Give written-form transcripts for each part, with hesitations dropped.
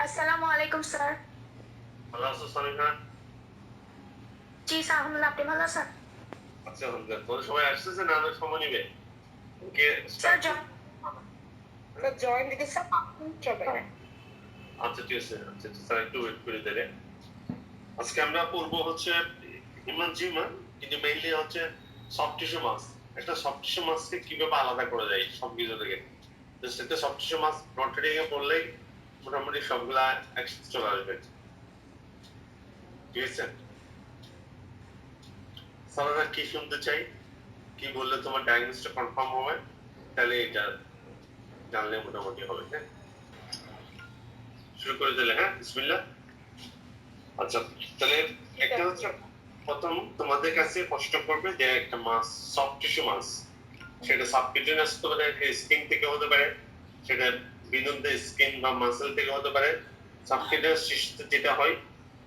আসসালামু আলাইকুম স্যার। ভালো আছো সামিনা? জি স্যার, আলহামদুলিল্লাহ। আপনি ভালো আছেন? আচ্ছা, আলহামদুলিল্লাহ। তোমাদের সবাই আসতেছে না আরো সময় নিবে? ওকে, স্যার স্টার্ট জয়েন জয়েন দিতে স্যার 5 মিনিট চলবে। আচ্ছা, ঠিক আছে। আচ্ছা, স্যার একটু ওয়েট করে দেবে। আজকে আমরা পড়বো হচ্ছে হিউম্যান জিউম্যান, কিন্তু মেইনলি হচ্ছে সফট টিস্যু মাস। একটা সফট টিস্যু মাসকে কিভাবে আলাদা করা যায় সব কিছু থেকে। জাস্ট একটা সফট টিস্যু মাস ব্রডহেডিং এ পড়লেই মোটামুটি সবগুলা একসাথে চলে আসবে। ঠিক আছে? স্যারেরা কি শুনতে চাই, কি বললে তোমার ডায়াগনোসটা কনফার্ম হবে, তাহলে এটা জানলে মোটামুটি হবে। হ্যাঁ, শুরু করে দিলে। হ্যাঁ, বিসমিল্লাহ। আচ্ছা, তাহলে একটা হচ্ছে প্রথম তোমাদের কাছে প্রশ্ন করবে যে একটা মাস, সফট টিস্যু মাস, সেটা সাবকিউটেনিয়াস হতে পারে, স্কিন থেকে হতে পারে, সেটা বিনুন স্কিন বা মাসেল থেকে হতে পারে। সাবকিউটেনিয়াস টিস্যুতে যেটা হয়,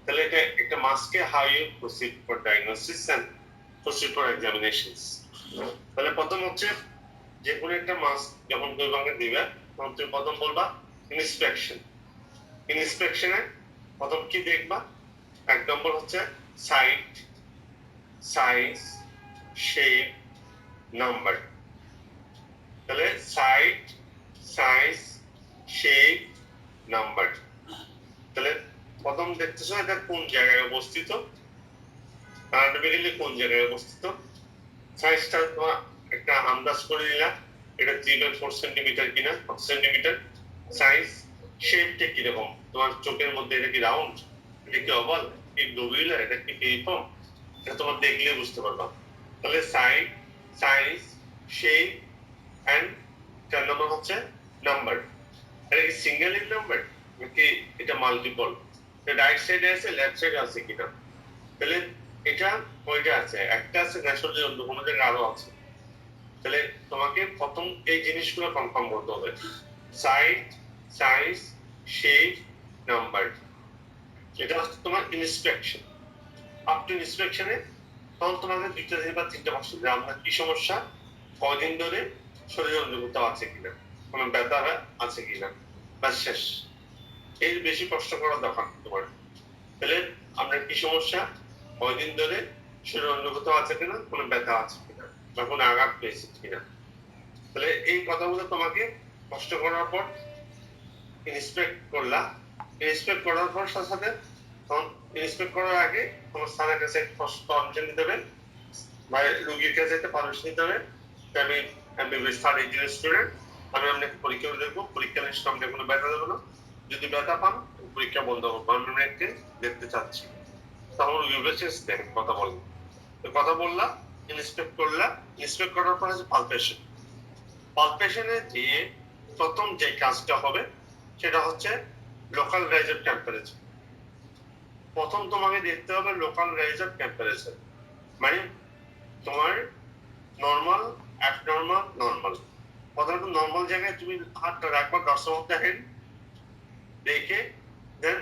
তাহলে এটা একটা মাসকে how you proceed for diagnosis and proceed for examinations. তাহলে প্রথম হচ্ছে যে কোনো একটা মাস যখন দুই ভাগে দিবে, তখন তুমি প্রথম বলবা ইন্সপেকশন। ইন্সপেকশনে প্রথম কি দেখবা? এক নম্বর হচ্ছে সাইট, সাইজ, শেপ, নাম্বার। তাহলে সাইট, সাইজ, শেপ, নাম্বার। তাহলে প্রথম দেখতেছো এটা কোন জায়গায় অবস্থিত, অ্যানাটমিক্যালি কোন জায়গায় অবস্থিত। সাইজটা তোমার একটা আন্দাজ করে নিলাম, এটা 3/4 সেন্টিমিটার কিনা, 4 সেন্টিমিটার। সাইজ, শেপটা কিরকম, তোমার চোখের মধ্যে এটা কি রাউন্ড, এটা কি ওভাল, কি গ্লোবুলার, এটা কি ইউনিফর্ম, এটা তোমার দেখলে বুঝতে পারবা। তাহলে সাইজ, সাইজ, শেপ এন্ড 4 নম্বর হচ্ছে নাম্বার। এটা কি সিঙ্গেল ইন নাম্বার নাকি এটা মাল্টিপল, এটা রাইট সাইডে আছে লেফট সাইডে আছে কিনা। তাহলে এটা কয়টা আছে, একটা আছে ন্যাশনালি, অন্য কোনো জায়গায় আরো আছে। তাহলে তোমাকে প্রথম এই জিনিসগুলো কনফার্ম করতে হবে, সাইজ, সাইজ, শেপ, নাম্বার। এটা হচ্ছে তোমার ইন্সপেকশন। আপ টু ইন্সপেকশনে তখন তোমাকে দুইটা দিন বা তিনটা প্রশ্ন যে আপনার কি সমস্যা, কয়দিন ধরে শরীরে অন্য কোথাও আছে কিনা, কোনো ব্যথা আছে কিনা, ব্যাস শেষ। এর বেশি প্রশ্ন করার দরকার তোমার। তাহলে আপনার কি সমস্যা, কয়দিন ধরে শরীরে অন্য কোথাও আছে কিনা, কোনো ব্যথা আছে কিনা, বা কোনো আঘাত পেয়েছে কিনা। তাহলে এই কথাগুলো তোমাকে কষ্ট করার পর ইন্সপেক্ট করলা। ইন্সপেক্ট করার পর সাথে সাথে তখন ইন্সপেক্ট করার আগে তোমার স্যারের কাছে পারমিশন নিতে হবে, বা রোগীর কাছে একটা পারমিশন নিতে হবে। আমি এমবিবিএস থার্ড ইয়ার স্টুডেন্ট, আমি আপনাকে পরীক্ষা দেখবো, পরীক্ষা নিশ্চিত আমাকে কোনো ব্যথা দেবো না, যদি ব্যথা পান পরীক্ষা বন্ধ করবো, আমি আপনাকে দেখতে চাচ্ছি। তখন রোগী বলেছে দেখেন কথা বলেন। কথা বললা, ইন্সপেক্ট করলা। ইন্সপেক্ট করার পর হচ্ছে পালপেশন। পালপেশনে দিয়ে প্রথম যে কাজটা হবে সেটা হচ্ছে লোকাল রাইজ অফ টেম্পারেচার। প্রথম তোমাকে দেখতে হবে লোকাল রাইজ অফ টেম্পারেচার, মানে তোমার নর্মাল, অ্যাবনর্মাল, নর্মাল। প্রথমত নর্মাল জায়গায় তুমি হাতটা রাখবা, 10 অফ দ্য হ্যান্ড রেখে, দেন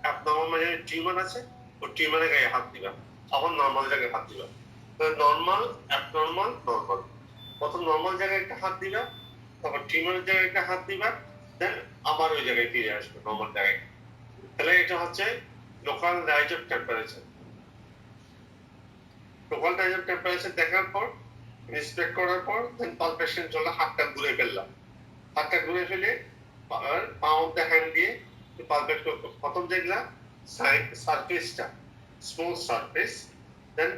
অ্যাবনর্মাল মানে টিউমার আছে, ওই টিউমারের গায়ে হাত দিবা, আবার নর্মাল জায়গায় হাত দিবা। Normal, abnormal, normal. প্রথম নর্মাল জায়গায় একটা হাত দিবা, তারপর টিউমারের জায়গায় একটা হাত দিবা, দেন আবার ওই জায়গায় ফিরে আসবে নর্মাল জায়গায়। তাহলে এটা হচ্ছে local rise of temperature. Local rise of temperature দেখার পর, ইন্সপেক্ট করার পর, দেন পালপেশন চলে, হাতটা ঘুরে ফেললাম। হাতটা ঘুরে ফেলে পাম অফ দ্য হ্যান্ড দিয়ে পালপেট করবো। প্রথম দেখলাম সারফেসটা স্মুথ সারফেস, দেন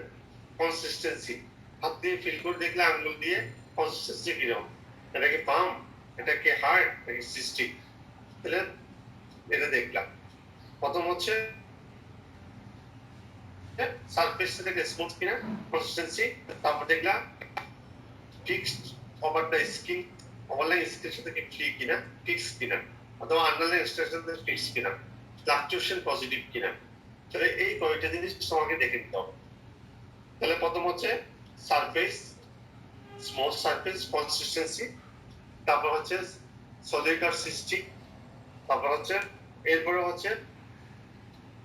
কনসিস্টেন্সি, হাত দিয়ে ফিল করে দেখলে আঙ্গুল দিয়ে কনসিস্টেন্সি কিরকম, এটা কি পাম, এটা কি হার্ড নাকি সিস্টিক। তাহলে এটা দেখলাম। প্রথম হচ্ছে সারফেস থেকে স্মুথ কিনা, কনসিস্টেন্সি। তারপর দেখলাম fixed over the skin, overline স্কিনের সাথে কি ফ্রি কিনা, ফিক্স কিনা, অথবা আন্ডারলাইন স্কিনের সাথে ফিক্স কিনা, ফ্লাকচুয়েশন পজিটিভ কিনা। তাহলে এই কয়টা জিনিস তোমাকে দেখে নিতে হবে। তাহলে প্রথম হচ্ছে সারফেস, স্মুথ সারফেস, কনসিস্টেন্সি। তারপর হচ্ছে সলিড আর সিস্টিক। তারপর হচ্ছে এরপরে হচ্ছে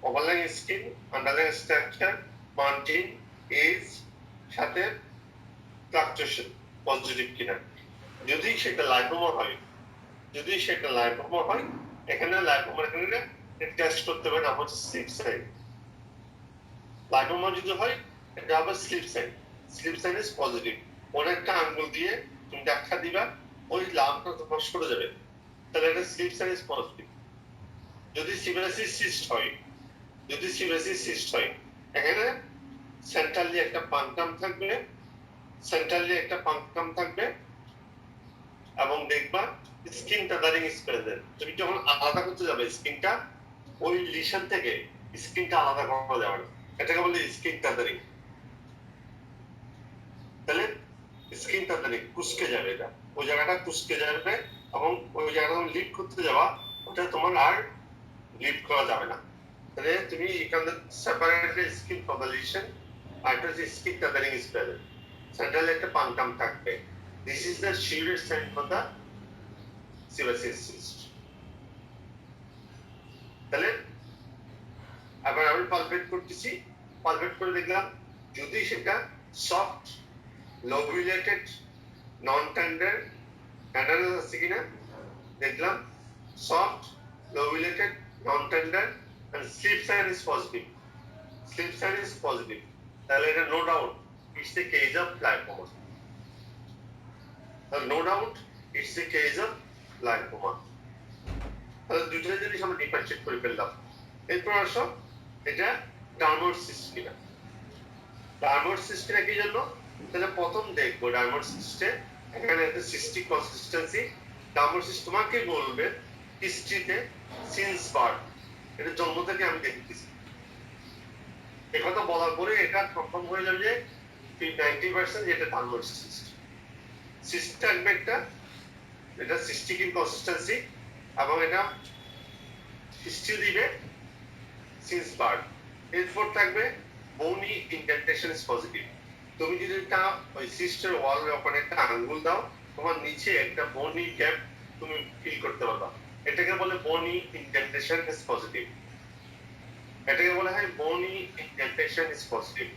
overlying skin, underlying structure, margin, edge, সাথে ফ্লাকচুয়েশন পজিটিভ কিনা। যদি সেটা লাইপোমা হয় যদি সেটা লাইপোমা হয়, এখানে লাইপোমার এখানে টেস্ট করতে হবে, নাম হচ্ছে স্লিপ সাইন। লাইপোমা যদি হয়, এটা হবে slip sign. Slip sign is positive. ওর একটা আঙ্গুল দিয়ে তুমি দেখা দিবা, ওই লাম্পটা তোমার সরে যাবে, তাহলে এটা স্লিপ সাইন ইজ পজিটিভ। যদি সিভারাসিস সিস্ট হয়, যদি সিভারাসিস সিস্ট হয়, এখানে সেন্ট্রালি একটা পাংটাম থাকবে, সেন্ট্রালি একটা পাংটাম থাকবে, এবং দেখবা স্কিন টাদারিং ইজ প্রেজেন্ট। তুমি যখন আলাদা করতে যাবে স্কিনটা, ওই লিশন থেকে স্কিনটা আলাদা করা যাবে না, এটাকে বলে স্কিন টাদারিং। তাহলে স্কিন টাদারিং কুচকে যাবে, এটা ওই জায়গাটা কুচকে যাবে, এবং ওই জায়গাটা লিফট করতে যাওয়া, ওটা তোমার আর লিফট করা যাবে না। তাহলে তুমি এখানে সেপারেট স্কিন পপুলেশন আর একটা হচ্ছে skin tethering is present. Centrally একটা পাংটাম থাকবে। This is the surest sign for the sebaceous cyst. তাহলে আবার আমি পালপেট করতেছি, পালপেট করে দেখলাম যদি সেটা soft lobulated non tender tenderness আছে কিনা, দেখলাম soft lobulated non tender and slip sign is positive, slip sign is positive, তাহলে এটা no doubt it's the case of lipoma. No doubt it's the case of lipoma. তাহলে দুটো জিনিস আমরা differentiate করে ফেললাম। এরপর আসো এটা ডাউনওয়ার্ড সিস্ট কিনা। ডাউনওয়ার্ড সিস্ট কিনা কি জন্য, তাহলে প্রথম দেখবো ডাউনওয়ার্ড সিস্টে এখানে একটা সিস্টিক কনসিস্টেন্সি। ডাউনওয়ার্ড সিস্ট তোমাকে বলবে হিস্ট্রিতে সিন্স বার্থ, এটা জন্ম থেকে আমি দেখতেছি। একথা বলার পরে এটা কনফার্ম হয়ে যাবে যে 90% এটা ডাউনওয়ার্ড সিস্ট। সিস্ট থাকবে একটা, এটা সিস্টিক ইন কনসিস্টেন্সি, এবং এটা হিস্ট্রি দিবে সিন্স বার্থ। এরপর থাকবে বোনি ইনডেন্টেশন ইজ পজিটিভ। তুমি যদি একটা ওই সিস্টের ওয়ালের ওপরে একটা আঙ্গুল দাও, তোমার নিচে একটা বোনি গ্যাপ তুমি ফিল করতে পারবা, এটাকে বলে বোনি ইনডেন্টেশন ইজ পজিটিভ। এটাকে বলা হয় বোনি ইনডেন্টেশন ইজ পজিটিভ।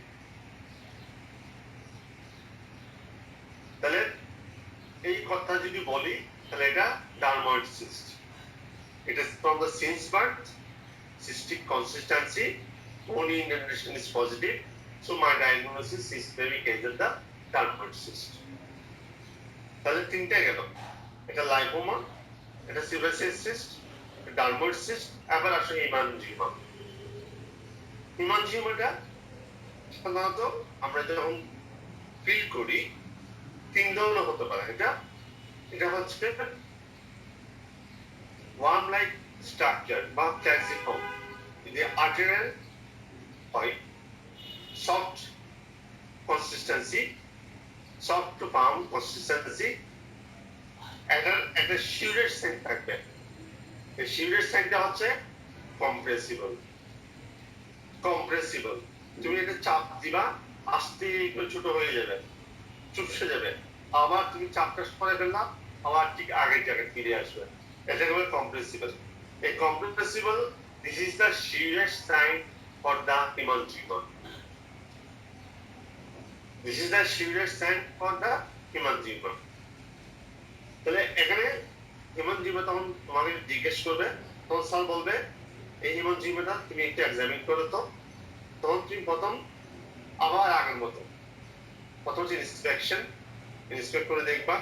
তাহলে এই কথা যদি বলি, তাহলে এটা downward cyst. It is from the since birth, cystic consistency, bony indentation is positive. So my diagnosis is maybe case of the downward cyst. তাহলে তিনটে গেল, এটা লাইপোমা, এটা সিভারাসিস সিস্ট, ডাউনওয়ার্ড সিস্ট, আবার আসে হিমানজিওমা। হিমানজিওমাটা সাধারণত আমরা যখন ফিল করি তিন ধরনের হতে পারে। এটা হচ্ছে ওয়ার্ম লাইক স্ট্রাকচার বা ক্যালসিফর্ম, যদি আর্টেরিয়াল হয়, soft consistency, soft to firm consistency, একটা শিউরের সাইন থাকবে। এই শিউরের সাইনটা হচ্ছে কম্প্রেসিবল। কম্প্রেসিবল, তুমি এটা চাপ দিবা, আস্তে করে ছোট হয়ে যাবে, চুপসে যাবে, আবার তুমি চাপটা পরে ফেললাম, আবার ঠিক আগের জায়গায় ফিরে আসবে, এটাকে বলে কম্প্রেসিবল। এই compressible, this is the surest sign for the hemangioma. This is the surest sign for the hemangioma. তাহলে এখানে হিমানজিওমা তখন তোমাকে জিজ্ঞেস করবে, তখন স্যার বলবে এই হিমানজিওমাটা তুমি একটু এক্সামিন করো তো। তখন তুমি প্রথম আবার আগের মতো প্রথম হচ্ছে ইন্সপেকশন, ইন্সপেক্ট করে দেখবা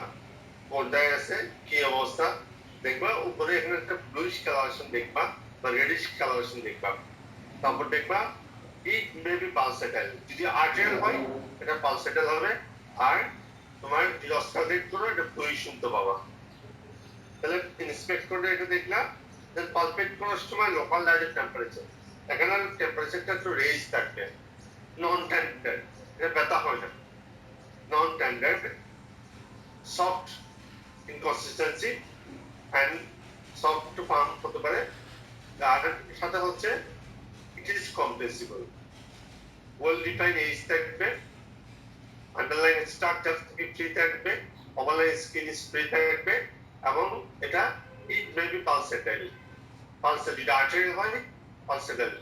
কোনটায় আছে, কি অবস্থা দেখবা। উপরে এখানে একটা ব্লুইশ কালারেশন দেখবা বা রেডিশ কালারেশন দেখবা। তারপর দেখবা ইট মে বি পালসেটাইল, যদি আর্টেরিয়াল হয় এটা পালসেটাইল হবে, আর তোমার যদি অস্কালটেট করো এটা ব্লুইশ শুনতে পাবা। তাহলে ইন্সপেক্ট করে এটা দেখলা, দেন পালপেট করার সময় লোকাল ডাইরেক্ট টেম্পারেচার, এখানে টেম্পারেচারটা একটু রেজ থাকবে। নন টেন্ডার, এটা ব্যথা হয় না। Non tender, soft inconsistency and soft to firm হতে পারে। আর সাথে হচ্ছে it is compressible, well define edge থাকবে, আন্ডারলাইন স্ট্রাকচার থেকে ফ্রি থাকবে, ওভারলাইন স্কিন ফ্রি থাকবে, এবং এটা ইট মে বি পালসেটাইল। পালসেটাইল আর্টেরিয়াল হয়, পালসেটাইল।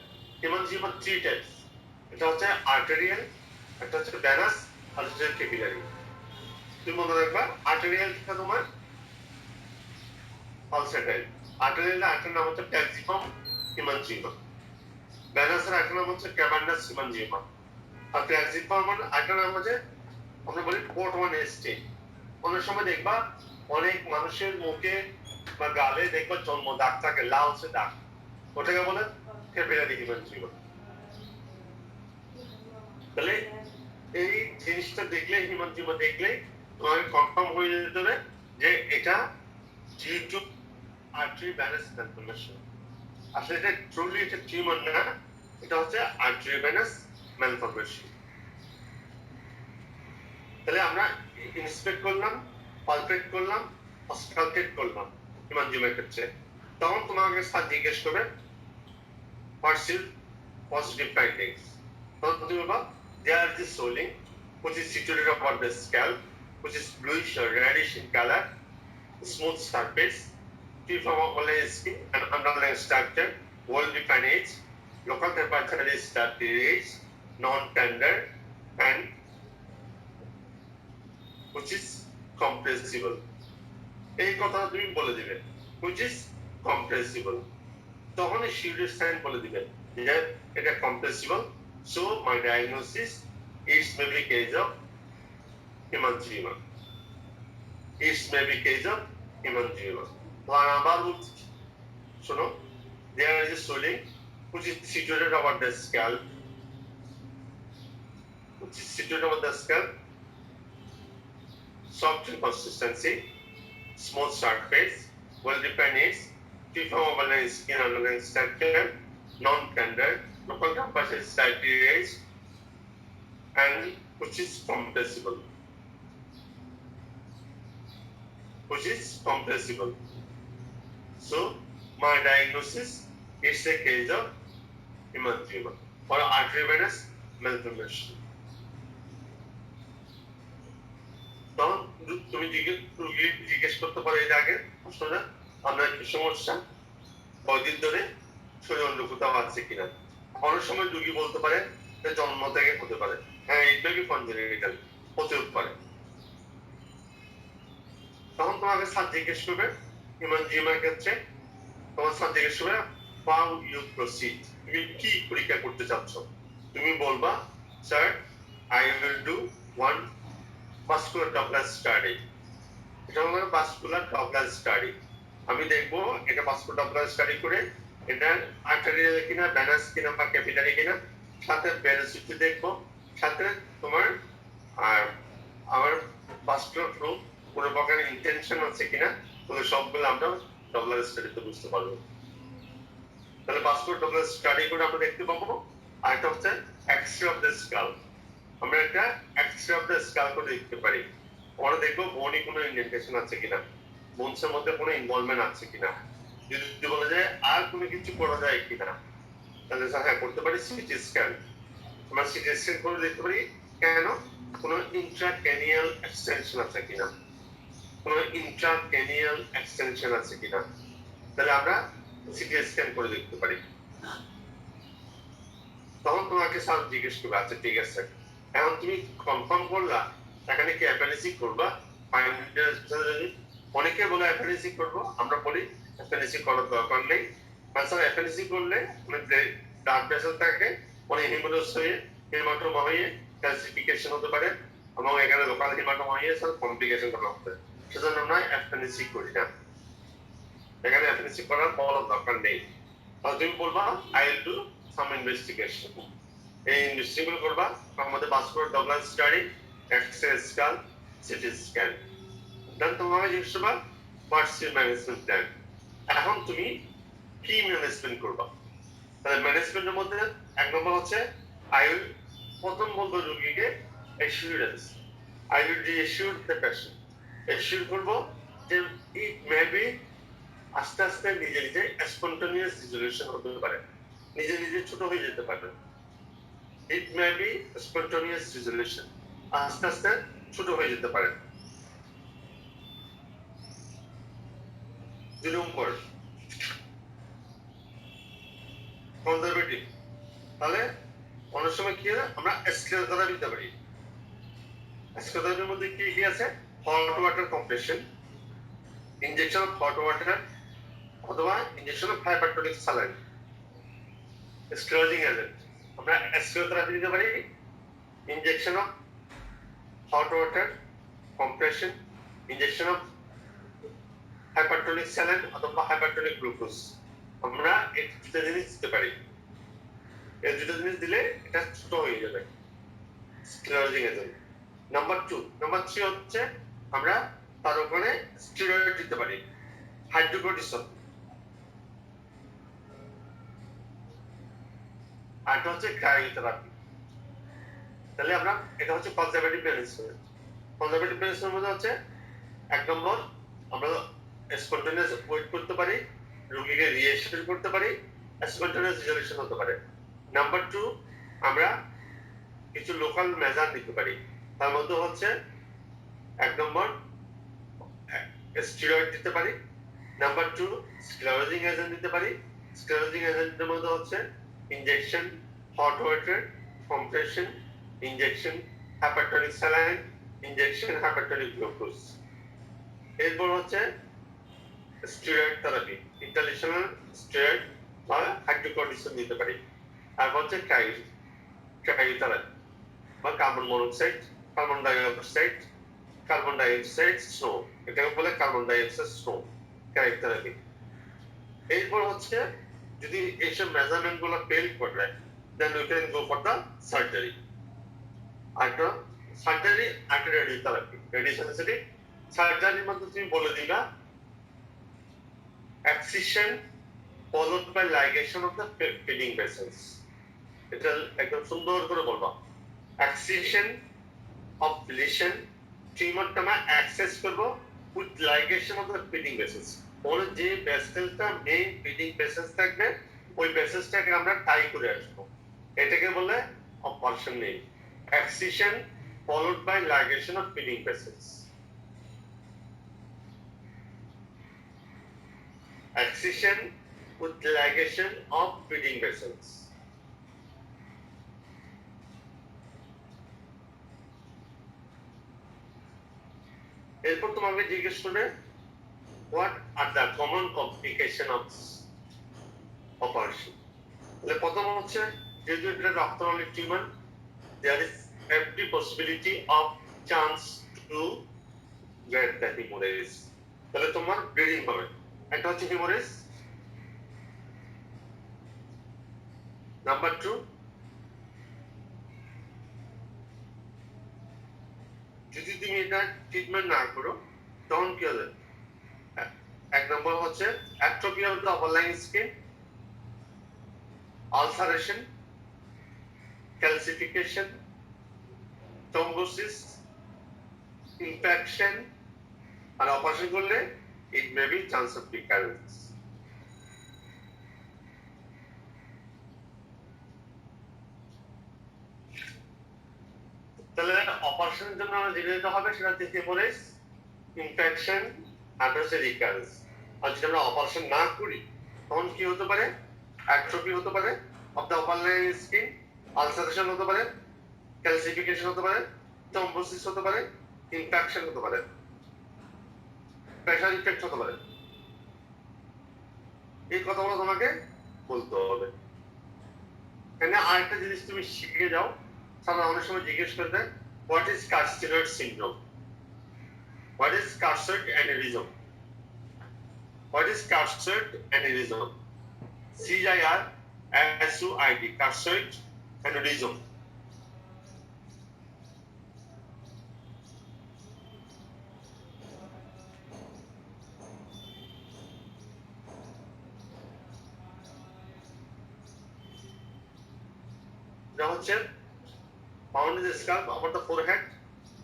হিমানজিওমা 3 টাইপস, এটা হচ্ছে আর্টেরিয়াল, একটা হচ্ছে ভেনাস, আর হচ্ছে ক্যাপিলারি। তুমি মনে রাখবা আর্টেরিয়ালটা তোমার পালসেটাইল। আর্টেরিয়ালের আরেকটা নাম হচ্ছে ট্যাক্সিফর্ম হিমানজিওমা। ভেনাসের আরেকটা নাম হচ্ছে ক্যাভার্নাস হিমানজিওমা। আর ট্যাক্সিফর্মের আরেকটা নাম হচ্ছে আমরা বলি পোর্ট ওয়ান এসটি। অনেক সময় দেখবা অনেক মানুষের মুখে বা গালে দেখবা জন্ম দাগ থাকে, লালচে দাগ, ওটাকে বলে ক্যাপিলারি হিমানজিওমা। তাহলে এই জিনিসটা দেখলে, হিমানজিওমা দেখলে তোমাকে কনফার্ম হয়ে যেতে হবে যে এটা due to artery venous malformation. আসলে এটা ট্রুলি এটা টিউমার না, এটা হচ্ছে আর্টারি ভেনাস ম্যালফরমেশন। তাহলে আমরা ইন্সপেক্ট করলাম, পালপেট করলাম, অস্কালটেট করলাম হিমানজিওমার ক্ষেত্রে। তখন তোমাকে স্যার জিজ্ঞেস করবে হোয়াটস ইউর পজিটিভ ফাইন্ডিংস। তখন তুমি বলবা there is swelling which is situated upon the scalp, which is bluish or reddish in color, smooth surface, free from overlying skin and underlying structure, well defined age, local temperature is 30 age, non-tender and which is compressible. এই কথাটা তুমি বলে দিবে which is compressible। তখন এই শিউরের sign বলে দিবে যে এটা compressible, so my diagnosis is maybe case of hemangioma, is maybe case of hemangioma। আবার শোনো, there is a swelling which is situated over the scalp, which is situated over the scalp, soft in consistency, smooth surface, well defined age, free from overlying skin, underlying structure, non-tender, local temperature is slightly raised, and which is compressible, which is compressible. So my diagnosis is a case of hemangioma or arteriovenous malformation. তখন তুমি জিজ্ঞেস করতে পারো এর আগে প্রশ্নটা, আপনার কি সমস্যা, কয়দিন ধরে শরীর অন্য কোথাও আছে কিনা। অনেক সময় রোগী বলতে পারে জন্ম থেকে হতে পারে, হ্যাঁ এটা কি কনজেনিটাল হতে পারে। তখন তোমাকে স্যার জিজ্ঞেস করবে হিমানজিওমার ক্ষেত্রে, তোমার স্যার জিজ্ঞেস করবে হাউ ইউ প্রসিড, তুমি কি পরীক্ষা করতে চাচ্ছ। তুমি বলবা sir I will do one vascular doppler study. এটা হলো ভাস্কুলার ডপলার স্টাডি। আমি দেখবো এটা ভাস্কুলার ডপলার স্টাডি করে এটা আর্টারিয়াল কিনা, ভেনাস কিনা বা ক্যাপিলারি কিনা, সাথে ভেলোসিটি দেখবো, সাথে তোমার আর আমার ভাস্কুলার ফ্লো কোনো প্রকার ইন্টেনশন আছে কিনা, তাহলে সবগুলো আমরা ডপলার স্টাডিতে বুঝতে পারবো। তাহলে ভাস্কুলার ডপলার স্টাডি করে আমরা দেখতে পাবো। আর এটা হচ্ছে এক্স-রে অফ দ্য স্কাল, আমরা একটা এক্স-রে অফ দ্য স্কাল করে দেখতে পারি। আমরা দেখবো বোনে কোনো ইন্ডেন্টেশন আছে কিনা, বোনসের মধ্যে কোনো ইনভলভমেন্ট আছে কিনা, যদি বলা যায় আর কোনো কিছু করা যায় কিনা, তাহলে হ্যাঁ করতে পারি সিটি স্ক্যান। আমরা সিটি স্ক্যান করে দেখতে পারি কেন কোনো ইন্ট্রাক্যানিয়াল এক্সটেনশন আছে কিনা, কোনো ইন্ট্রাক্যানিয়াল এক্সটেনশন আছে কিনা, তাহলে আমরা সিটি স্ক্যান করে দেখতে পারি। তখন তোমাকে স্যার জিজ্ঞেস করবে আচ্ছা ঠিক আছে এখন তুমি কনফার্ম করলা এখানে কি অ্যাপেন্ডিক্স করবা। অনেকে বলে অ্যাপেন্ডিক্স করবো, আমরা বলি অ্যাপেন্ডিক্স করার দরকার নেই। স্যার অ্যাপেন্ডিক্স করলে ব্লাড প্রেশার থাকে, অনেক হিমোডোস হয়ে হেমাটোমা হয়ে ক্যালসিফিকেশন হতে পারে এবং এখানে লোকাল হেমাটোমা হয়ে স্যার কমপ্লিকেশন করা হতে পারে, সেজন্য আমরা অ্যাপেন্ডিক্স করি না, এখানে অ্যাপেন্ডিক্স করার বড় দরকার নেই। তাহলে তুমি বলবা I will do some investigation. এই ইনভেস্টিগেশন করবা আমাদের vascular doppler study, x-ray scan, CT scan. Then তোমাকে জিজ্ঞেস করবা হোয়াটস ইউর ম্যানেজমেন্ট প্ল্যান, এখন তুমি কি ম্যানেজমেন্ট করবা। তাহলে ম্যানেজমেন্টের মধ্যে এক নম্বর হচ্ছে আই উইল, প্রথম বলবো রোগীকে assurance, I will reassure the patient. Assure করবো যে ইট মে বি আস্তে আস্তে নিজে নিজে স্পন্টানিয়াস রিজলিউশন হতে পারে, নিজে নিজে ছোট হয়ে যেতে পারে। ইট মে বি স্পন্টানিয়াস রিজলিউশন, আস্তে আস্তে ছোট হয়ে যেতে পারে। 2 নম্বর কনজারভেটিভ, তাহলে অনেক সময় কি হয় আমরা স্ক্লেরোথেরাপি দিতে পারি। স্ক্লেরোথেরাপির মধ্যে কি কি আছে, hot water compression, injection of hot water অথবা injection of hypertonic saline sclerosing agent আমরা স্ক্লেরোথেরাপি দিতে পারি injection of hot water compression injection of hypertonic saline অথবা হাইপারটোনিক গ্লুকোজ আমরা এই দুটো জিনিস দিতে পারি এই দুটো জিনিস দিলে এটা ছোট হয়ে যাবে স্ক্লেরোজিং এজেন্ট নাম্বার 2 নাম্বার 3 হচ্ছে আমরা তার উপরে স্টেরয়েড দিতে পারি হাইড্রোকোর্টিসন আর এটা হচ্ছে ক্রায়োথেরাপি তাহলে আমরা এটা হচ্ছে কনজারভেটিভ পেনিসিলিন কনজারভেটিভ পেনিসিলিন মধ্যে হচ্ছে এক নম্বর আমরা স্পন্টেনিয়াস ওয়েট করতে পারি রোগীকে রিঅ্যাসিওর করতে পারি স্পন্টেনিয়াস রিজলিউশন হতে পারে নাম্বার 2 আমরা কিছু লোকাল মেজার নিতে পারি তার মধ্যে হচ্ছে এক নম্বর স্টেরয়েড দিতে পারি নাম্বার 2 স্ক্লেরোজিং এজেন্ট দিতে পারি স্ক্লেরোজিং এজেন্টের মধ্যে হচ্ছে injection hot water compression injection hypertonic saline injection hypertonic glucose এরপর হচ্ছে স্টেরয়েড থেরাপি ইন্টারন্যাশনাল স্টেরয়েড বা হাইড্রোকোর্টিসন দিতে পারি আর হচ্ছে ক্রায়োথেরাপি বা carbon monoxide carbon dioxide snow এটাকে বলে কার্বন ডাইঅক্সাইড স্নো ক্রায়োথেরাপি এরপর হচ্ছে যদি এইসব মেজারমেন্ট গুলো ফেল করে then we can go for the surgery আর সার্জারি আর রেডিওথেরাপি রেডিওথেরাপি সার্জারির মধ্যে তুমি বলে দিলা excision followed by ligation of the feeding vessels এটা একদম সুন্দর করে বলবা excision of lesion টিউমারটা আমরা অ্যাক্সেস করব with ligation of the feeding vessels ওর যে ভেসেলটা মেইন ফিডিং ভেসেলস থাকবে ওই ভেসেলসটাকে আমরা টাই করে আসবো এটাকে বলে অপারেশন নেই excision followed by ligation of feeding vessels excision with ligation of feeding vessels এরপর তোমাকে জিজ্ঞেস করবে what are the common complication of operation তাহলে প্রথম হচ্ছে যেহেতু এটা রক্তনালীর tumour there is every possibility of chance to get the hemorrhage তাহলে তোমার ব্লিডিং হবে একটা হচ্ছে hemorrhage নাম্বার 2 যদি তুমি এটা ট্রিটমেন্ট না করো তখন কি হবে এক নম্বর হচ্ছে atrophy of the upper line skin ulceration calcification thrombosis infection আর অপারেশন করলে it may be chance of recurrence তাহলে অপারেশনের জন্য আমরা যেটা দিতে হবে সেটা হচ্ছে হেমোরেজ ইনফেকশন আর হচ্ছে রিকারেন্স আর যদি আমরা অপারেশন না করি তখন কি হতে পারে অ্যাট্রোফি হতে পারে of the upper line skin ulceration হতে পারে ক্যালসিফিকেশন হতে পারে থ্রম্বোসিস হতে পারে ইনফেকশন হতে পারে প্রেশার ইফেক্ট হতে পারে এই কথাগুলো তোমাকে বলতে হবে এখানে আরেকটা জিনিস তুমি শিখে যাও সাধারণত অনেক সময় জিজ্ঞেস করবে what is carcinoid syndrome what is cirsoid aneurysm what is cirsoid aneurysm CIRSUID cirsoid aneurysm এটা হচ্ছে found in the scalp above the forehead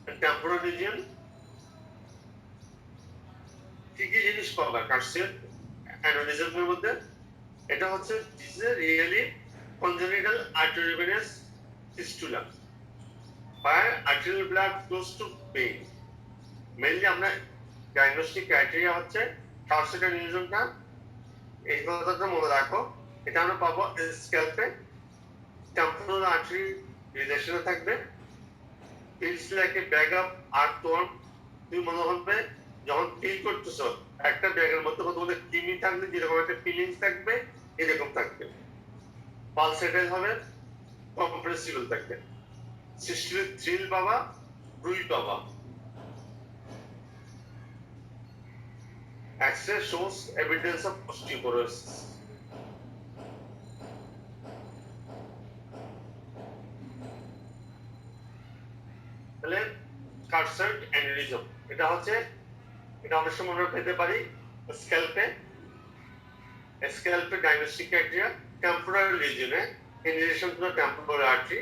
and temporal region কি কি জিনিস পাবা কার্সিয়াল অ্যানিউরিজমের মধ্যে এটা হচ্ছে this is really congenital arteriovenous fistula where arterial blood flows to vein mainly আমরা ডায়াগনস্টিক ক্রাইটেরিয়া হচ্ছে কার্সিয়াল অ্যানিউরিজমটা এই কথাটা মনে রাখো এটা আমরা পাবো স্ক্যাল্পে temporal artery রিলেশনে থাকবে feels like a bag of earthworm তুমি মনে হবে যখন ফিল করতেছো একটা ব্যাগের মধ্যে কতগুলো কিমি থাকবে, যেরকম একটা ফিলিংস থাকবে এরকম থাকবে। পালসেটাইল হবে, কম্প্রেসিবল থাকবে। সিস্টেমিক থ্রিল পাবা, ব্রুই পাবা। X-ray shows evidence of osteoporosis. তাহলে কার্সার অ্যানিউরিজম এটা হচ্ছে, এটা অনেক সময় আমরা পেতে পারি স্ক্যাল্পে। স্ক্যাল্পে ডায়াগনস্টিক ক্রাইটেরিয়া টেম্পোরারি লিজনে ইনজেকশন টু টেম্পোরারি আর্টারি,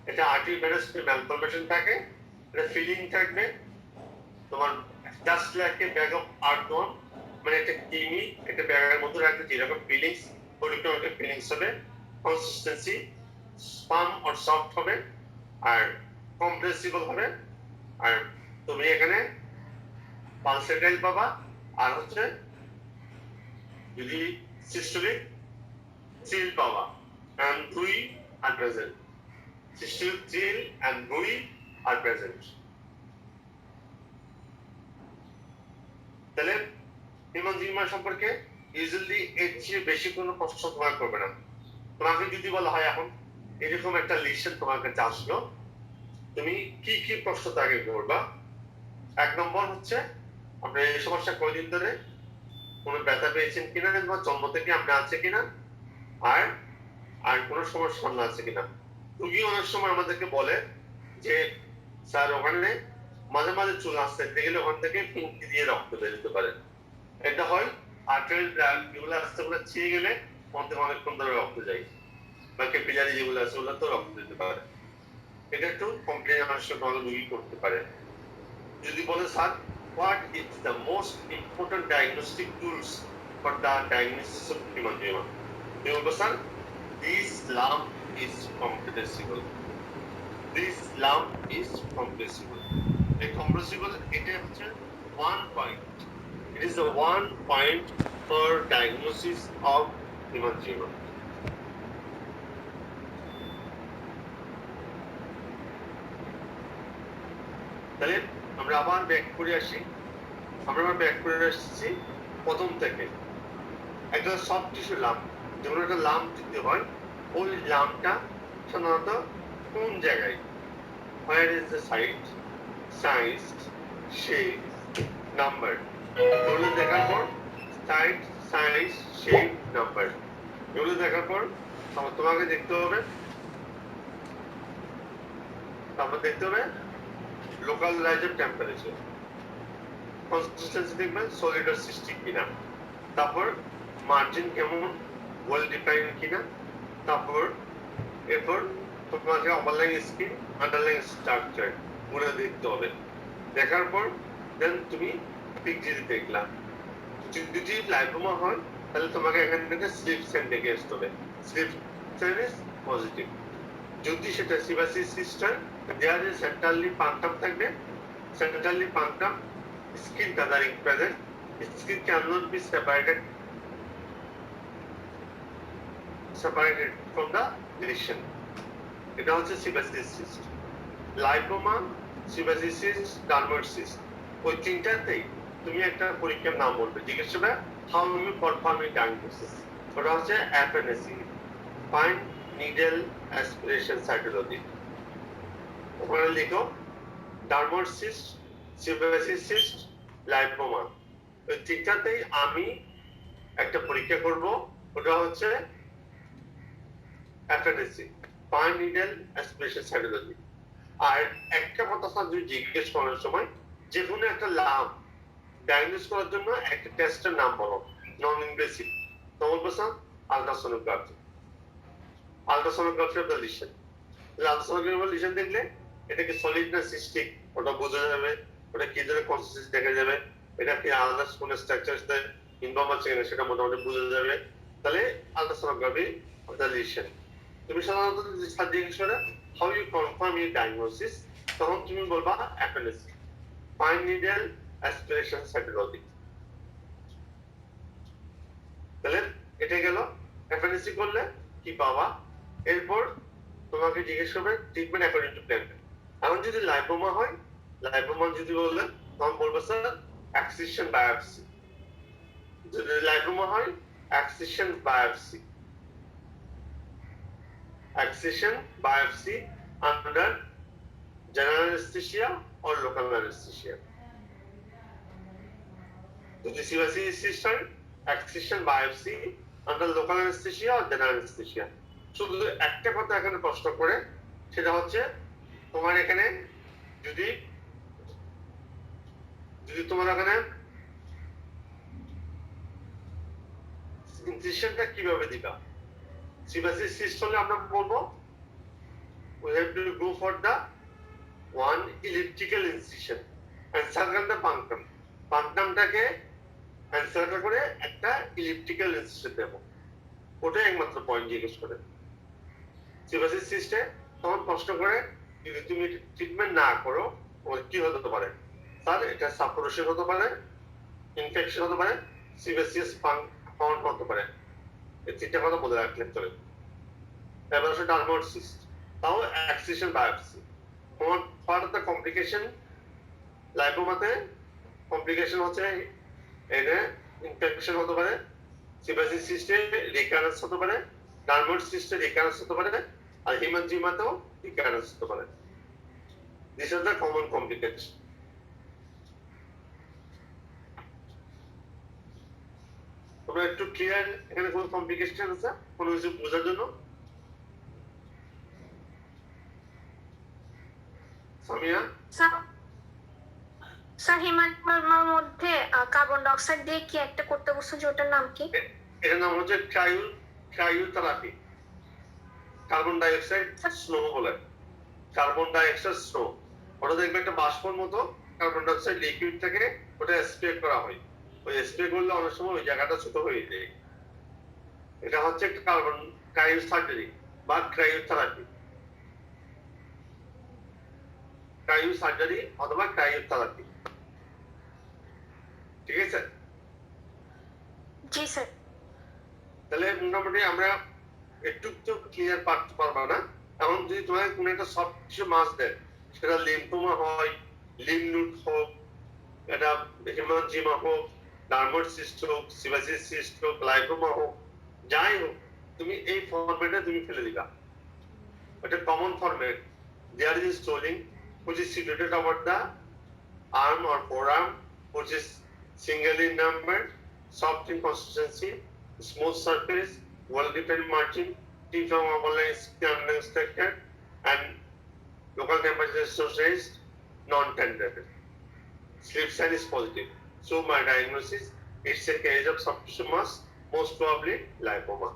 এটা আর্টারি ভেনাস ম্যালফরমেশন থাকে, এটা ফিলিং থাকবে তোমার just like a bag of earthworm, মানে একটা কিমি একটা ব্যাগের মধ্যে রাখলে যেরকম ফিলিংস ওরকম একটা ফিলিংস হবে। কনসিস্টেন্সি স্পাম অর সফট হবে আর কম্প্রেসিবল হবে। আর তুমি এখানে পালসেটাইল পাবা, আর হচ্ছে যদি সিস্টোলিক চিল পাবা, and bruit are present. Systolic thrill and bruit are present. তাহলে হিমোজিমা সম্পর্কে ইউজুয়ালি এর চেয়ে বেশি কোনো প্রশ্ন তোমার করবে না। তোমাকে যদি বলা হয় এখন এরকম একটা লিস্ট তোমার কাছে আসলো, তুমি কি কি প্রশ্ন তাকে করবা? 1 নম্বর হচ্ছে আপনার এই সমস্যা কয়দিন ধরে, কোনো ব্যথা পেয়েছেন কিনা, বা জন্ম থেকে আপনি আছে কিনা, আর আর কোনো সমস্যা সামনে আছে কিনা। রুগী অনেক সময় আমাদেরকে বলে যে স্যার ওখানে মাঝে মাঝে চুল আসতে গেলে ওখান থেকে পিঙ্কি দিয়ে রক্ত বেরোতে পারে। এটা হয় আর্টারিয়াল ব্লাড যেগুলো আসতে ওগুলো ছিঁড়ে গেলে মধ্যে অনেকক্ষণ ধরে রক্ত যায়, বা ক্যাপিলারি যেগুলো আছে ওগুলো তো রক্ত দিতে পারে। এটা একটু কমপ্লেন মানুষের ভালো রুগী করতে পারে। যদি বলে sir what is the most important diagnostic tools for the diagnosis of hemangioma? You know, sir, this lump is compressible. This lump is compressible. A compressible, it is one point. It is the one point for diagnosis of hemangioma. তাহলে আমরা আবার back করে আসি। আমরা আবার back করে আসছি প্রথম থেকে। একটা সফট টিস্যু লাম্প, যেমন একটা লাম্প দিতে হয়, ওই লাম্পটা সাধারণত কোন জায়গায়, where is the site, size, shape, number, এগুলো দেখার পর সাইজ, সাইজ, শেপ, নাম্বার, এগুলো দেখার পর তোমাকে দেখতে হবে, তারপর দেখতে হবে লোকাল রাইজের টেম্পারেচার, কনসিস্টেন্সি দেখবেন সলিড আর সিস্টিক কিনা, তারপর মার্জিন কেমন ওয়েল ডিফাইন কিনা, তারপর এরপর তোমাকে ওভারলাইং স্কিন আন্ডারলাইং স্ট্রাকচার গুলো দেখতে হবে। দেখার পর দেন তুমি পিকচার দেখলা। যদি লাইপোমা হয় তাহলে তোমাকে এখান থেকে স্লিপ সেন দেখে আসতে হবে। Slip sign is positive. যদি সেটা সিবাসিস সিস্ট হয়, দেয়ার ইজ সেন্ট্রালি পাংটাম থাকবে, centrally পাংটাম skin coloring present, skin cannot be separated from the lesion. এটা হচ্ছে sebaceous cyst, lipoma, sebaceous cyst, dermoid cyst. ওই তিনটাতেই তুমি একটা পরীক্ষার নাম বলবে, জিজ্ঞেস করবে how you perform in diagnosis. ওটা হচ্ছে FNAC, fine needle aspiration cytology. ওখানে লিখো dermoid cyst, sebaceous cyst, lipoma. ওই তিনটাতেই আমি একটা পরীক্ষা করব, ওটা হচ্ছে FNAC, fine needle aspiration cytology. আর একটা কথা স্যার যদি জিজ্ঞেস করার সময় যে কোনো একটা লাভ ডায়াগনোস করার জন্য একটা টেস্টের নাম বলো, নন ইনভেসিভ। তখন বলছেন ultrasonography, ultrasonography of the lesion. Ultrasonography lesion দেখলে এটা কি সলিড না সিস্টিক ওটা বোঝা যাবে, ওটা কি ধরনের কনসিস্টেন্সি দেখা যাবে, এটা কি আলাদা কোন স্ট্রাকচার সাথে ইনভলভ আছে কিনা সেটা মোটামুটি বোঝা যাবে। তাহলে আলট্রাসোনোগ্রাফি অফ দ্য লিশন। তুমি সাধারণত যদি জিজ্ঞেস করে how you confirm your diagnosis, তখন তুমি বলবা FNAC, fine needle aspiration cytology. তাহলে এটা গেল এফএনএসি করলে কি পাবা। এরপর তোমাকে জিজ্ঞেস করবে ট্রিটমেন্ট অ্যাকর্ডিং টু প্ল্যান। এখন যদি লাইপোমা হয়, লাইপোমা যদি বললে তখন বলবো স্যার এক্সিশন বায়োপসি। যদি লাইপোমা হয় excision biopsy under general anesthesia or local anesthesia. যদি সিভাসিস সিস্ট হয় excision biopsy under local anesthesia or general anesthesia. শুধু একটা কথা এখানে প্রশ্ন করে, সেটা হচ্ছে তোমার এখানে যদি তোমার এখানে ইনসিশনটা কিভাবে দিবা? সিভাসিস সিস্ট হলে আমরা বলবো we have to go for the one elliptical incision and circle the punctum. Punctumটাকে এনসার্কেল করে একটা ইলিপ্টিক্যাল ইনসিশন দেব, ওটাই একমাত্র পয়েন্ট জিজ্ঞেস করে। সিভাসিস সিস্টে তখন প্রশ্ন করে যদি তুমি ট্রিটমেন্ট না করো কি হতে পারে? স্যার এটা সাপ্রেশন হতে পারে, ইনফেকশন হতে পারে, সিভাসিয়াস ফাউন্ড হতে পারে। এই তিনটা কথা বলে রাখলে চলে। এবার হচ্ছে ডার্মোড সিস্ট, তাও এক্সিশন বায়োপসি। ফার্দার কমপ্লিকেশন লাইপোমাতে কমপ্লিকেশন হচ্ছে এটা ইনফেকশন হতে পারে, সিভাসিস সিস্টে রিকারেন্স হতে পারে, ডার্মোড সিস্টে রিকারেন্স হতে পারে, আর হিমানজিমাতেও রিকারেন্স হতে পারে। This are the common complication. তোমরা একটু ক্লিয়ার এখানে কোন কমপ্লিকেশন আছে কোনো কিছু বোঝার জন্য? সামিয়া স্যার হিমানজিমার মধ্যে কার্বন ডাই অক্সাইড দিয়ে কি একটা করতে বলছো, যে ওটার নাম কি? এটার নাম হচ্ছে cryotherapy. Carbon die oxide snow বলে, কার্বন ডাই অক্সাইড স্নো। ওটা দেখবে একটা বাষ্পর মতো কার্বন ডাই অক্সাইড লিকুইড থেকে ওটা স্প্রে করা হয়। ওই স্প্রে করলে অনেক সময় ওই জায়গাটা ছোট হয়ে যায়। এটা হচ্ছে কার্বন ক্রায়ো সার্জারি বা ক্রায়োথেরাপি, ক্রায়ো সার্জারি অথবা ক্রায়োথেরাপি। ঠিক আছে? জি স্যার। তাহলে মোটামুটি আমরা একটু তো ক্লিয়ার পারতে পারবো না। এখন যদি তোমার কোনো একটা সব কিছু মাছ দেয়, সেটা লিম্ফোমা হয়, লিমনুট হোক, এটা হিমানজিমা হোক, ডার্মোড সিস্ট হোক, সিভাসিস সিস্ট হোক, লাইপোমা হোক, যাই হোক, তুমি এই ফরম্যাটে তুমি ফেলে দিবা। এটা common format. There is swelling which is situated over the arm or forearm, which is single in number, soft in consistency, smooth surface, well-defined margin, T-form overlying skin unexpected, and local temperature is raised, non-tender. Sleep sign is positive. So my diagnosis, it's a case of soft tissue mass, most probably lipoma.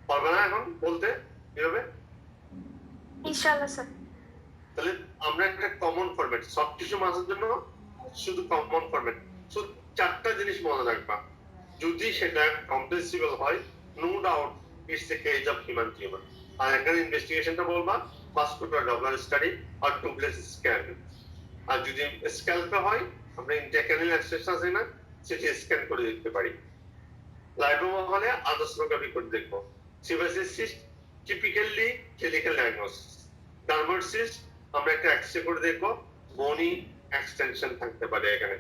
পারবে না এখন বলতে কিভাবে? ইনশাআল্লাহ sir. তাহলে আমরা একটা common format soft tissue মাসের জন্য শুধু কমন ফরম্যাট, শুধু চারটা জিনিস মনে রাখবা। যদি সেটা কম্প্রেসিবল হয়, no doubt it's a case of hemangioma. আর এখানে ইনভেস্টিগেশনটা বলবা ভাস্কুলার ডপলার স্টাডি আর টুবলেস স্ক্যান। আর যদি স্ক্যাল্পে হয়, আমরা ইন্টারক্যানাল অ্যাক্সেস আছে না, সেটি স্ক্যান করে দেখতে পারি। লাইপোমা হলে আল্ট্রাসোনোগ্রাফি করে দেখবো। সিভাসিস cyst typically clinical diagnosis. Dermoid cyst আমরা একটা এক্সরে করে দেখবো, বনি এক্সটেনশন থাকতে পারে এখানে।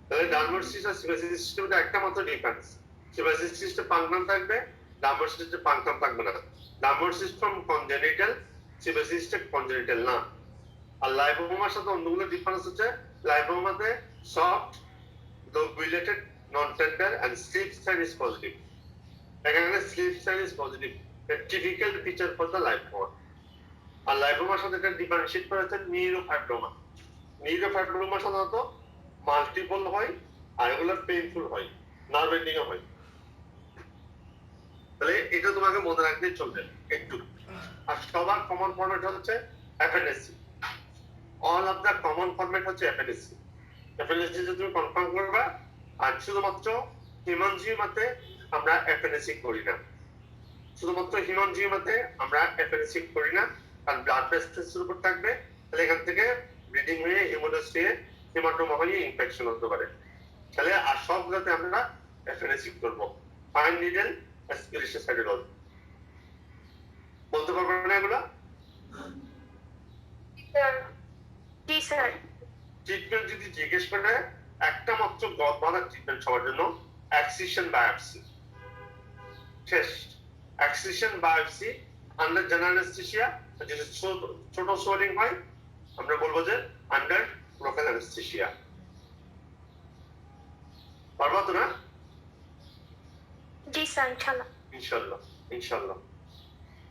তাহলে ডার্মোড সিস্ট আর সিভাসিস সিস্টের মধ্যে একটা মাত্র ডিফারেন্স, সিভাসিস সিস্টে পাংক্রাম থাকবে, ডার্মোড সিস্টে পাংক্রাম থাকবে না। ডার্মোড সিস্ট ফ্রম কনজেনিটাল, সিভাসিস সিস্টে কনজেনিটাল না। আর লাইপোমার সাথে অন্যগুলো ডিফারেন্স হচ্ছে, লাইপোমাতে soft, related, non-tender, and sleep sign is positive. এখানে sleep sign is positive, a typical feature for the lipoma. আর লাইপোমার সাথে এটা ডিফারেন্সিয়েট করা হচ্ছে নিউরোফাইব্রোমা। নিউরোফাইব্রোমা সাধারণত মাল্টিপল হয় আর এগুলো পেইনফুল হয়, নার্ভ এন্ডিংও হয়। তাহলে এটা তোমাকে মনে রাখতেই চলবে একটু। আর সবার কমন ফরম্যাট হচ্ছে FNSC. All of the common format হচ্ছে এফএনএসসি। এফএনএসসি যদি তুমি কনফার্ম করবা। আর শুধুমাত্র হিমানজিমাতে আমরা এফএনএসসি করি না, শুধুমাত্র হিমানজিমাতে আমরা এফএনএসসি করি না, কারণ ব্লাড প্রেসারের উপর থাকবে। তাহলে এখান থেকে ব্লিডিং হয়ে হেমোডাস হয়ে হেমাটোমা হয়ে ইনফেকশন হতে পারে। তাহলে আর সবগুলোতে আমরা এফএনএসি করব। ফাইন নিডল অ্যাসপিরেশন সাইডোলজি বলতে পারবো না এগুলো? জি স্যার। ট্রিটমেন্ট যদি জিজ্ঞেস করে একটা মাত্র গদবাধা ট্রিটমেন্ট সবার জন্য, এক্সিশন বায়োপসি। শেষ। Excision biopsy under general anaesthesia, যদি ছোট সোয়েলিং হয় আমরা বলবো যে আন্ডার লোকাল অ্যানেস্থেসিয়া। পারবা তো না? জি স্যার, ইনশাল্লাহ। ইনশাল্লাহ ইনশাল্লাহ।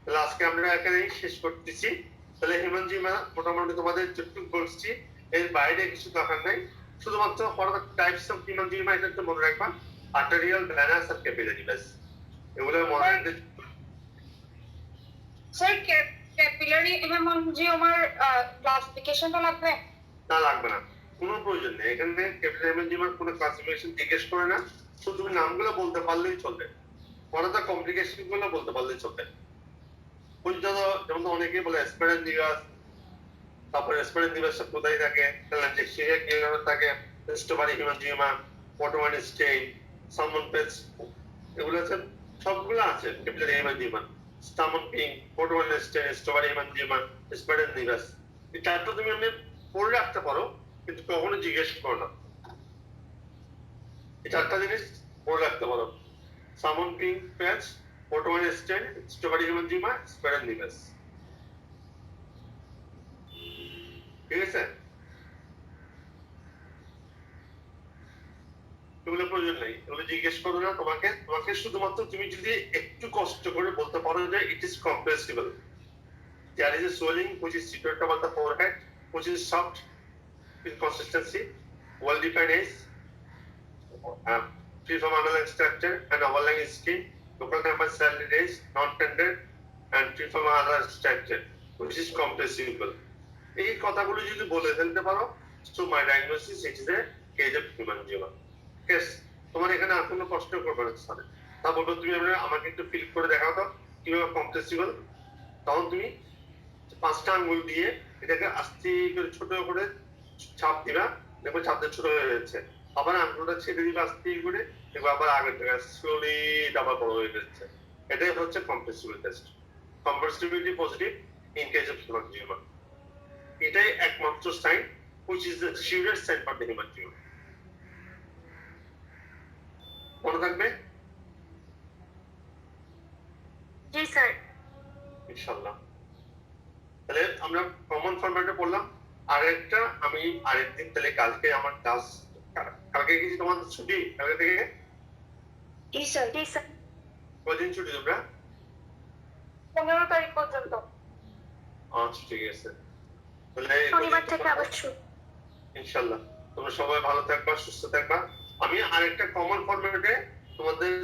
তাহলে আজকে আমরা এখানেই শেষ করতেছি। তাহলে হিমানজিমা মোটামুটি তোমাদের যতটুকু বলছি এর বাইরে কিছু দরকার নাই। শুধুমাত্র ফর দ্য টাইপস অফ হিমানজিমা এটা একটু মনে রাখবা, আর্টেরিয়াল, ভেনাস আর ক্যাপিলারি ব্যাস, এগুলো মনে রাখতে। স্যার ক্যাপিলারি হেমানজিওমার ক্লাসিফিকেশনটা লাগবে? না, লাগবে না, কোনো প্রয়োজন নেই। এখানে ক্যাপিলারি হেমানজিমার কোনো ক্লাসিফিকেশন জিজ্ঞেস করে না, শুধু তুমি নামগুলো বলতে পারলেই চলবে, পরে তার কমপ্লিকেশন গুলো বলতে পারলেই চলবে। যেমন অনেকেই বলে স্পেরেন নিভাস, তারপরে স্পেরেন নিভাসটা কোথায় থাকে, টেলাঞ্জিয়া কিভাবে থাকে, strawberry hemangioma, port wine stain, salmon patch, এগুলো আছে, সবগুলো আছে capillary hemangioma. Salmon patch, port wine stain, strawberry hemangioma, spider naevus, এই চারটা তুমি আমি পড়ে রাখতে পারো, কিন্তু কখনো জিজ্ঞেস করো না। এই চারটা জিনিস পড়ে রাখতে পারো, সালমন পিং প্যাচ, পটোয়ান স্টেইন, স্টোমারি হেমানজিওমা, স্পেরেন নিভাস। ঠিক আছে? এগুলো প্রয়োজন নেই, এগুলো জিজ্ঞেস করো না। তোমাকে শুধুমাত্র তুমি যদি একটু কষ্ট করে বলতে পারো যে it is compressible, there is a swelling which is situated above the forehead, which is soft in consistency, well defined as free from underlying structure and overlying skin, local number cell rays, non tender and free from other structure which is compressible. এই কথাগুলো যদি বলে ফেলতে পারো, so my diagnosis it is a case of hemangioma. Yes, তোমার এখানে আর কোনো কষ্ট করবে না স্যার। তা বলবো তুমি আমাকে একটু ফিল করে দেখাও তো কিভাবে কম্প্রেসিবল। তখন তুমি 5টা আঙ্গুল দিয়ে এটাকে আস্তে করে ছোট করে চাপ দিবা, দেখো চাপটা ছোট হয়ে যাচ্ছে। আবার আঙ্গুলটা ছেড়ে দিবা আস্তে করে, দেখো আবার আগের থেকে স্লোলি আবার বড় হয়ে যাচ্ছে। এটাই হচ্ছে compressible test. Compressibility positive in case of hemangioma. এটাই একমাত্র sign which is the surest sign for the hemangioma. মনে থাকবে? জি স্যার। ইনশাআল্লাহ। তাহলে আমরা কমন ফরম্যাটে পড়লাম। আরেকটা আমি আরেকদিন, তাহলে কালকে আমার ক্লাস, কালকে কি তোমাদের ছুটি? কালকে থেকে জি স্যার। জি স্যার। কদিন ছুটি তোমরা? 15 তারিখ পর্যন্ত। আচ্ছা ঠিক আছে। তাহলে শনিবার থেকে আবার শুরু। ইনশাআল্লাহ। তোমরা সবাই ভালো থাকবা, সুস্থ থাকবা। আমি আরেকটা কমন ফরম্যাটে তোমাদের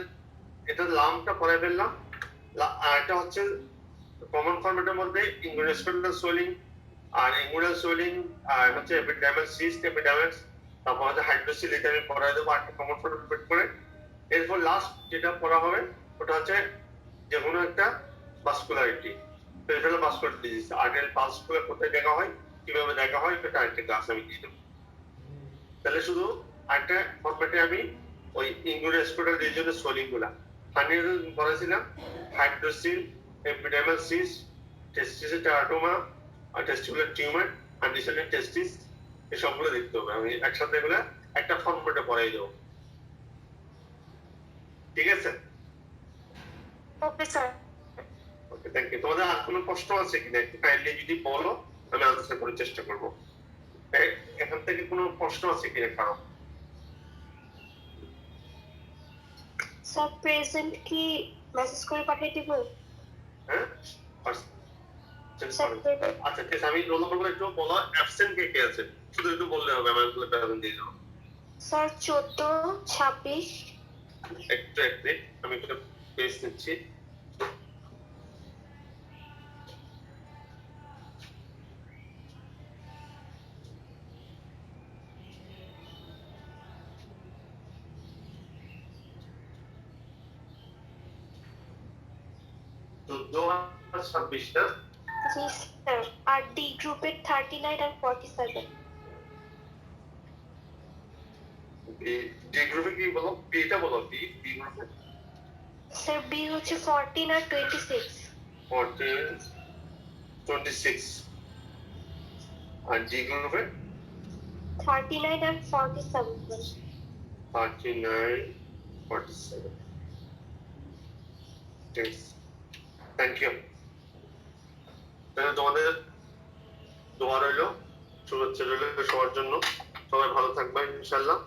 এটা লামটা পড়াই ফেললাম। আর এটা হচ্ছে কমন ফরম্যাটের মধ্যে ইনগুরেসকুলার সোয়েলিং আর ইনগুলার সোয়েলিং আর হচ্ছে এপিডার্মাল সিস্ট, এপিডার্মাস, তারপর হচ্ছে হাইড্রোসিল, এটা আমি পড়াই দেবো একটা কমন ফরম্যাট করে। এরপর লাস্ট যেটা পড়া হবে ওটা হচ্ছে যে কোনো একটা vascularity, peripheral vascular disease, arterial পালসগুলো কোথায় দেখা হয়, কিভাবে দেখা হয়, এটা আরেকটা ক্লাস আমি দিয়ে দেবো। তাহলে শুধু একটা ফরম্যাটে আমি ওই ইনগুরেসকুলার রিজিয়নের সোয়েলিং গুলা ফানিয়াল পড়াছিলাম, হাইড্রোসিল, এপিডার্মাল সিস্ট, টেস্টিসের টেরাটোমা আর টেস্টিকুলার টিউমার, আনডিসেন্ডেড টেস্টিস, এই সবগুলো দেখতে হবে। আমি একসাথে এগুলো একটা ফরম্যাটে পড়াই দেবো। ঠিক আছে? Okay sir. Okay, thank you. তোমাদের আর কোনো প্রশ্ন আছে কিনা একটু কাইন্ডলি যদি বলো, আমি আনসার করার চেষ্টা করবো। এখান থেকে কোনো প্রশ্ন আছে কিনা কারো? স্যার প্রেজেন্ট কি মেসেজ করে পাঠিয়ে দিব? হ্যাঁ, আচ্ছা ঠিক আছে। আমি রোল নম্বর একটু বলো, অ্যাবসেন্ট কে কে আছে শুধু একটু বললে হবে, আমি এগুলো প্রেজেন্ট দিয়ে দেবো। স্যার 14, 26। একটু আমি একটু পেজ নিচ্ছি। তো 2026 না? জি স্যার। আর ডি গ্রুপের 39 আর 47। ডি গ্রুপে কি বলো? বিটা বলো। বি গ্রুপে স্যার বি হচ্ছে 14 আর 26। 14, 26 আর জি গ্রুপে 39 and 47. 39, 47. Thank you. তাহলে তোমাদের দোয়া রইলো, শুভেচ্ছা রইলো সবার জন্য। সবাই ভালো থাকবেন ইনশাল্লাহ।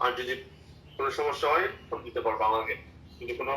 আর যদি কোনো সমস্যা হয় ফোন দিতে পারবো আমাকে, যদি কোনো